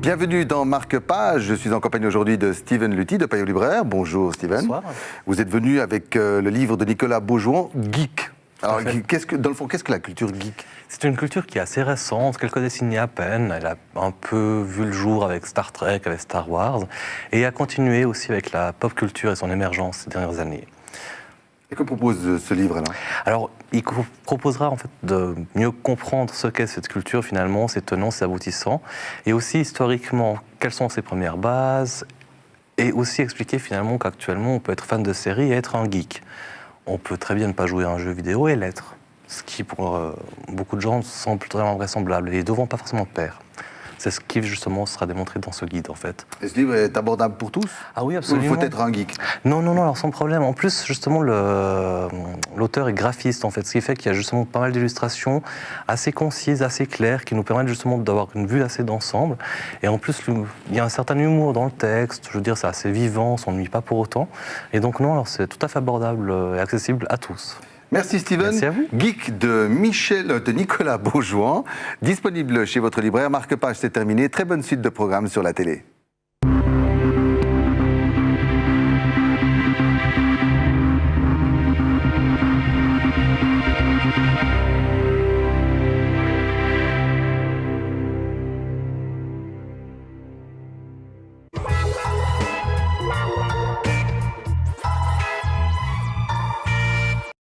Bienvenue dans Marque-Page. Je suis en compagnie aujourd'hui de Steven Luthi de Payot Libraire. Bonjour Steven. Bonsoir. Vous êtes venu avec le livre de Nicolas Beaujouan, Geek. Alors, dans le fond, qu'est-ce que la culture geek? C'est une culture qui est assez récente, quelques décennies à peine. Elle a un peu vu le jour avec Star Trek, avec Star Wars, et a continué aussi avec la pop culture et son émergence ces dernières années. Et que propose ce livre-là? Alors, il proposera en fait de mieux comprendre ce qu'est cette culture finalement, ses tenants, ses aboutissants, et aussi historiquement, quelles sont ses premières bases, et aussi expliquer finalement qu'actuellement on peut être fan de séries et être un geek. On peut très bien ne pas jouer à un jeu vidéo et l'être, ce qui pour beaucoup de gens semble vraiment vraisemblable, et les deux vont pas forcément de pair. C'est ce qui justement sera démontré dans ce guide en fait. Et ce livre est abordable pour tous? Ah oui, absolument. Ou il faut être un geek? Non, alors sans problème. En plus, justement, l'auteur est graphiste en fait, ce qui fait qu'il y a justement pas mal d'illustrations assez concises, assez claires, qui nous permettent justement d'avoir une vue assez d'ensemble. Et en plus, il y a un certain humour dans le texte, je veux dire, c'est assez vivant, on s'ennuie pas pour autant. Et donc non, alors c'est tout à fait abordable et accessible à tous. Merci Steven. Merci à vous. Geek de Nicolas Beaujouan, disponible chez votre libraire. Marque-Page, c'est terminé. Très bonne suite de programmes sur la télé.